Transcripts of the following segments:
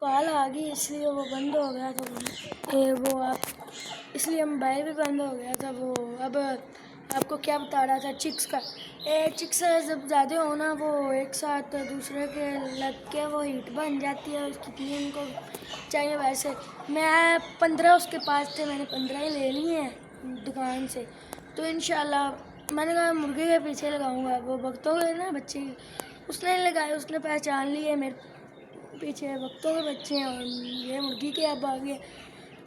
पाल आ गई इसलिए वो बंद हो गया था इसलिए मोबाइल भी बंद हो गया था। वो अब आपको क्या बता रहा था चिक्स का। चिक्स जब ज़्यादा हो ना वो एक साथ दूसरे के लग के वो हीट बन जाती है उसकी, इतनी उनको चाहिए। वैसे मैं 15 उसके पास थे, मैंने 15 ही ले लिए हैं दुकान से। तो इंशाल्लाह मैंने कहा मुर्गे के पीछे लगाऊंगा। वो वक्तों के ना बच्चे उसने लगाए, उसने पहचान लिए मेरे पीछे वक्तों के बच्चे हैं और ये मुर्गी के अब आ गए।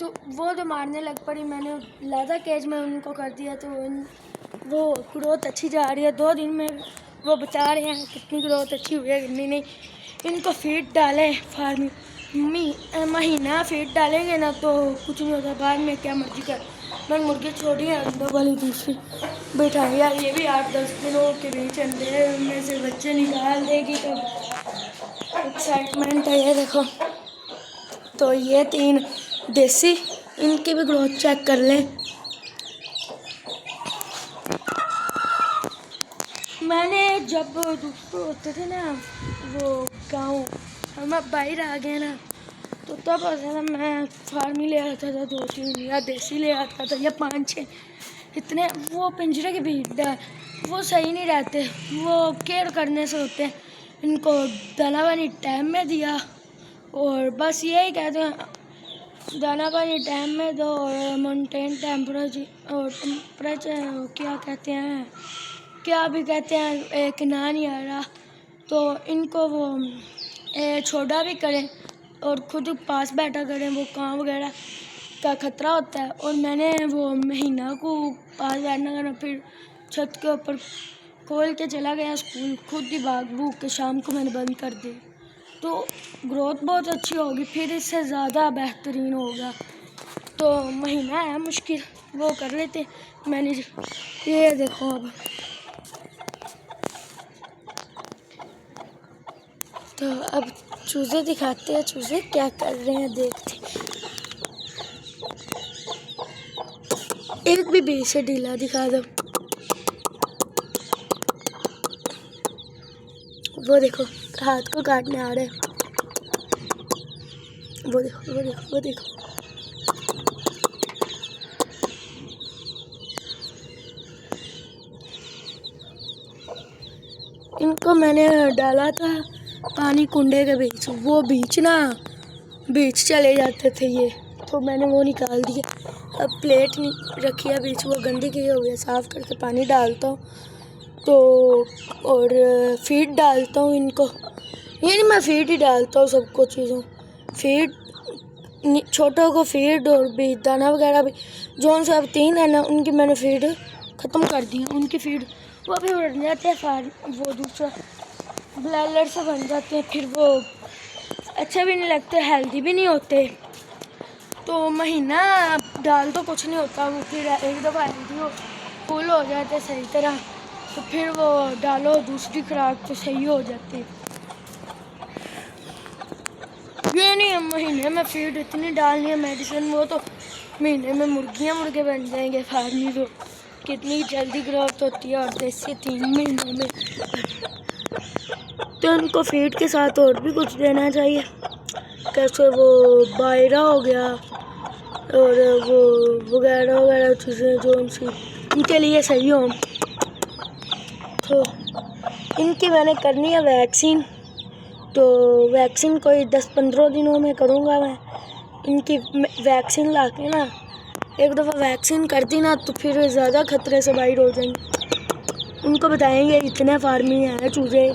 तो वो तो मारने लग पड़ी, मैंने लादा केज में उनको कर दिया। तो वो ग्रोथ अच्छी जा रही है, 2 दिन में वो बता रहे हैं कितनी ग्रोथ अच्छी हुई है कितनी नहीं। इनको फीड डालें फार्म महीना फीड डालेंगे ना तो कुछ नहीं होता, बाद में क्या मर्जी कर। मैंने मुर्गी छोड़ी है, अंडों वाली दूसरी बैठाई यार, ये भी 8-10 दिनों के बीच अंडे में से बच्चे निकाल देगी तो एक्साइटमेंट है। ये देखो, तो ये 3 देसी, इनकी भी ग्रोथ चेक कर लें। मैंने जब दूसरे होते थे ना वो गांव, हम अब बाहर आ गए ना, तो तब होता था मैं फार्मी ले आता था 2-3 या देसी ले आता था या 5-6 इतने। वो पिंजरे के भीड़ वो सही नहीं रहते, वो केयर करने से होते हैं। इनको दाना पानी टाइम में दिया और बस यही कहते हैं, दाना पानी टाइम में दो और मेंटेन टेम्परेचर और टेम्परेचर क्या कहते हैं, क्या भी कहते हैं, एक ना नहीं आ रहा। तो इनको वो छोटा भी करें और खुद पास बैठा करें, वो काम वगैरह का ख़तरा होता है। और मैंने वो महीना को पास बैठना करना, फिर छत के ऊपर खोल के चला गया स्कूल, खुद ही भाग भूग के शाम को मैंने बंद कर दी। तो ग्रोथ बहुत अच्छी होगी, फिर इससे ज़्यादा बेहतरीन होगा। तो महीना है मुश्किल, वो कर लेते मैनेज। ये देखो अब तो अब चूज़े दिखाते हैं, चूज़े क्या कर रहे हैं देखते। एक भी बीच से ढीला दिखा दो। वो देखो हाथ को काटने आ रहे हैं, वो देखो वो देखो वो देखो। इनको मैंने डाला था पानी कुंडे के बीच, वो बीच चले जाते थे ये, तो मैंने वो निकाल दिया। अब प्लेट रखी है बीच, वो गंदी की हो गया, साफ़ करके पानी डालता हूँ तो, और फीड डालता हूँ इनको। ये नहीं मैं फीड ही डालता हूँ सबको चीज़ों, फीड छोटों को फीड और भी दाना वगैरह भी। जो उनसे अब 3 है ना उनकी मैंने फीड ख़त्म कर दी है, उनकी फीड वो भी बन जाते हैं फार्म, वो दूसरा ब्लैलर से बन जाते हैं, फिर वो अच्छे भी नहीं लगते, हेल्दी भी नहीं होते। तो महीना डाल तो कुछ नहीं होता, वो फिर एक दफ़ा हेल्दी हो फुल हो जाते सही तरह, तो फिर वो डालो दूसरी खुराक तो सही हो जाती। ये नहीं है महीने में फीड इतनी डालनी है मेडिसिन, वो तो महीने में मुर्गे बन जाएंगे फार्मी। तो कितनी जल्दी ग्रोथ होती है, और देसी 3 महीनों में। तो उनको फीड के साथ और भी कुछ देना चाहिए, कैसे वो बायरा हो गया और वो वगैरह चीज़ें जो उनके लिए सही हो। तो इनकी मैंने करनी है वैक्सीन, तो वैक्सीन कोई 10-15 दिनों में करूँगा मैं। इनकी वैक्सीन ला के ना, एक दफ़ा वैक्सीन कर दी ना तो फिर ज़्यादा खतरे से बाहर हो जाएंगे। उनको बताएंगे इतने फार्मी हैं चूज़े।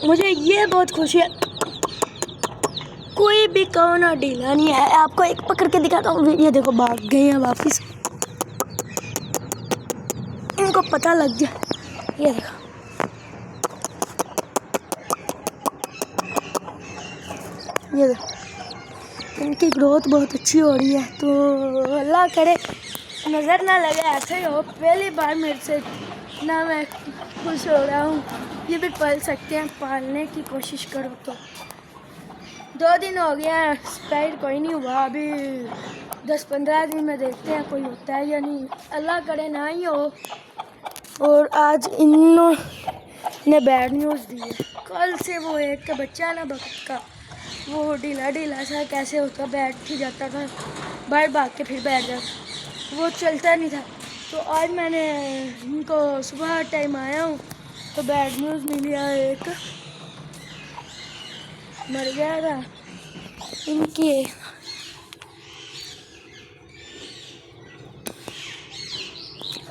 मुझे ये बहुत खुशी है, कोई भी कहो ना ढीला नहीं है। आपको एक पकड़ के दिखाता हूँ, ये देखो भाग गए हैं वापस, इनको पता लग गया। ये देखो ये देखो, इनकी ग्रोथ बहुत अच्छी हो रही है। तो अल्लाह करे नज़र ना लगे, ऐसे ही हो। पहली बार मेरे से ना मैं खुश हो रहा हूँ। ये भी पाल सकते हैं, पालने की कोशिश करो तो। 2 दिन हो गया, एक्सपायर कोई नहीं हुआ, अभी 10-15 दिन में देखते हैं कोई होता है या नहीं, अल्लाह करे ना ही हो। और आज इन्होंने बैड न्यूज़ दी है, कल से वो एक का बच्चा ना बकरा का वो ढीला ढीला सा कैसे होता, बैठ ही जाता था, बाहर भाग के फिर बैठ जाता, वो चलता नहीं था। तो आज मैंने इनको सुबह टाइम आया हूँ तो बैड न्यूज़ मिली, एक मर गया था इनकी।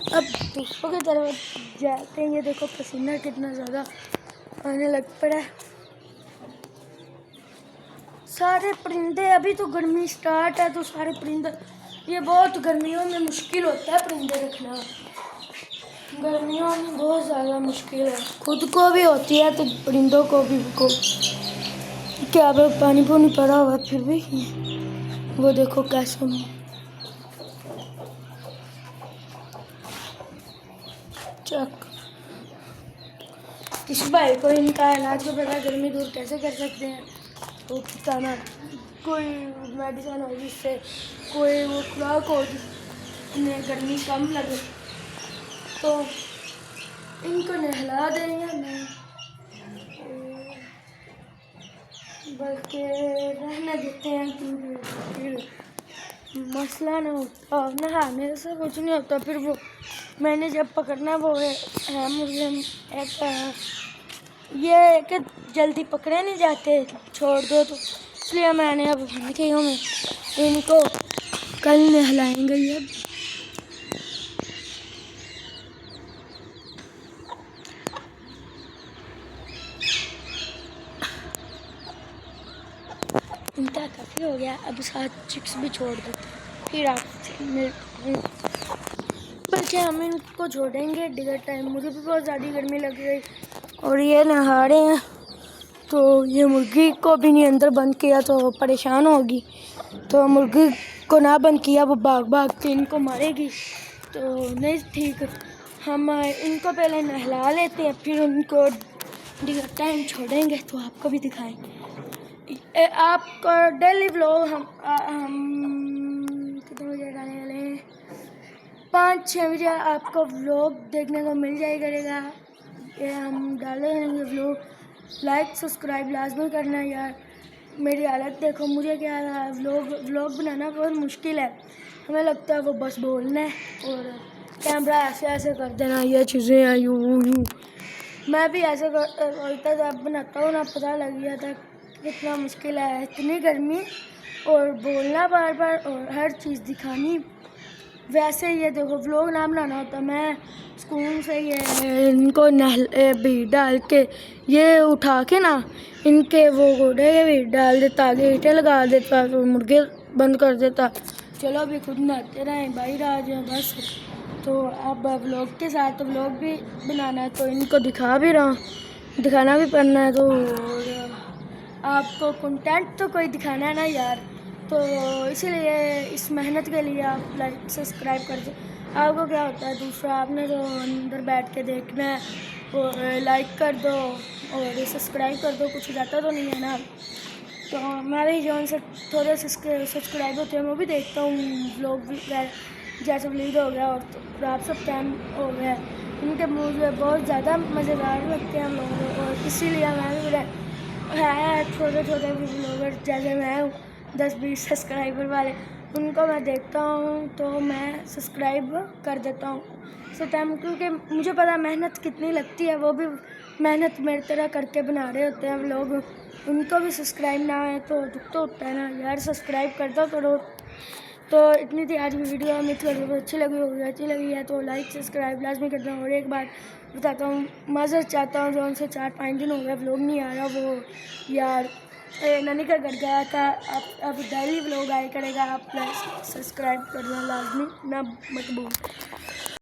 अब दूसरों की तरफ जाते हैं, ये देखो पसीना कितना ज़्यादा आने लग पड़ा है। सारे परिंदे, अभी तो गर्मी स्टार्ट है तो सारे परिंदे, ये बहुत गर्मियों में मुश्किल होता है परिंदे रखना, गर्मियों में बहुत ज़्यादा मुश्किल है, खुद को भी होती है तो परिंदों को भी। क्या पानी पूनी पड़ा हुआ फिर भी वो देखो कैसे। चक किसी भाई को इनका इलाज को पता गर्मी दूर कैसे कर सकते हैं, तो बताना, कोई मेडिसिन हो जिससे कोई वो खुराक हो जिसमें गर्मी कम लगे, तो इनको नहला देंगे मैं, बल्कि रहने देते हैं क्योंकि फिर मसला ना होता, नहाने से कुछ नहीं होता। फिर वो मैंने जब पकड़ना वो है मुझे एक ये कि जल्दी पकड़े नहीं जाते, छोड़ दो, तो इसलिए मैंने अब लिखी हूँ मैं इनको कल नहलाएंगे। ये इनका काफ़ी हो गया, अब 7 चिक्स भी छोड़ देते हैं, फिर आप बल्कि हम इनको छोड़ेंगे डिनर टाइम। मुझे भी बहुत ज़्यादा गर्मी लग रही और ये नहा रहे हैं, तो ये मुर्गी को भी नहीं अंदर बंद किया तो परेशान होगी, तो मुर्गी को ना बंद किया वो भाग भाग के इनको मारेगी, तो नहीं ठीक। हम इनको पहले नहला लेते हैं फिर उनको डिनर टाइम छोड़ेंगे तो आपको भी दिखाएंगे। आपको डेली व्लॉग हम कितने बजे डालने वाले हैं, 5-6 बजे आपको व्लॉग देखने को मिल जाए करेगा, ये हम डाले रहेंगे व्लॉग। लाइक सब्सक्राइब लाजमी करना यार, मेरी हालत देखो, मुझे क्या व्लॉग बनाना बहुत मुश्किल है, हमें लगता है वो बस बोलना है और कैमरा ऐसे ऐसे कर देना, ये चीज़ें हैं यूँ। मैं भी ऐसे करता जब बनाता हूँ ना, पता लग गया था कितना मुश्किल है, इतनी गर्मी और बोलना बार बार और हर चीज़ दिखानी। वैसे ये देखो व्लॉग ना बनाना होता, मैं स्कूल से ये इनको भी डाल के ये उठा के ना इनके वो घोड़े के भी डाल देता, आगे ईंटें लगा देता, तो मुर्गे बंद कर देता। चलो अभी खुद नहाते रहें, बाहर आ जाए बस। तो अब व्लॉग के साथ व्लॉग भी बनाना है तो इनको दिखा भी रहा हूँ, दिखाना भी पड़ना है, तो आपको कंटेंट तो कोई दिखाना है ना यार, तो इसीलिए इस मेहनत के लिए आप लाइक सब्सक्राइब कर दो। आपको क्या होता है, दूसरा आपने जो अंदर बैठ के देखना है और लाइक कर दो और सब्सक्राइब कर दो, कुछ जाता तो नहीं है ना। तो मैं भी जो उनसे थोड़े सब्सक्राइब होते हैं वो भी देखता हूँ, व्लॉग भी जैसे व्लॉग हो गया और तो आप सब टाइम हो गया, इनके मुझे बहुत ज़्यादा मज़ेदार लगते हैं हम लोगों को, और इसीलिए मैं भी है छोटे छोटे व्लॉगर जैसे मैं हूँ 10-20 सब्सक्राइबर वाले, उनको मैं देखता हूँ तो मैं सब्सक्राइब कर देता हूँ सब टाइम, क्योंकि मुझे पता मेहनत कितनी लगती है, वो भी मेहनत मेरी तरह करके बना रहे होते हैं लोग, उनको भी सब्सक्राइब ना आए तो दुख तो होता है ना यार, सब्सक्राइब कर दो करो। तो इतनी थी आज की वीडियो, उम्मीद करो अच्छी लगी है तो लाइक सब्सक्राइब लाजमी करना। और एक बात बताता हूँ, माज़र चाहता हूँ जो उनसे 4-5 दिन हो गया व्लॉग नहीं आ रहा, वो यार नानी का घर गया था, अब डेली व्लॉग आया करेगा, आप सब्सक्राइब करना लाजमी ना मत भूल।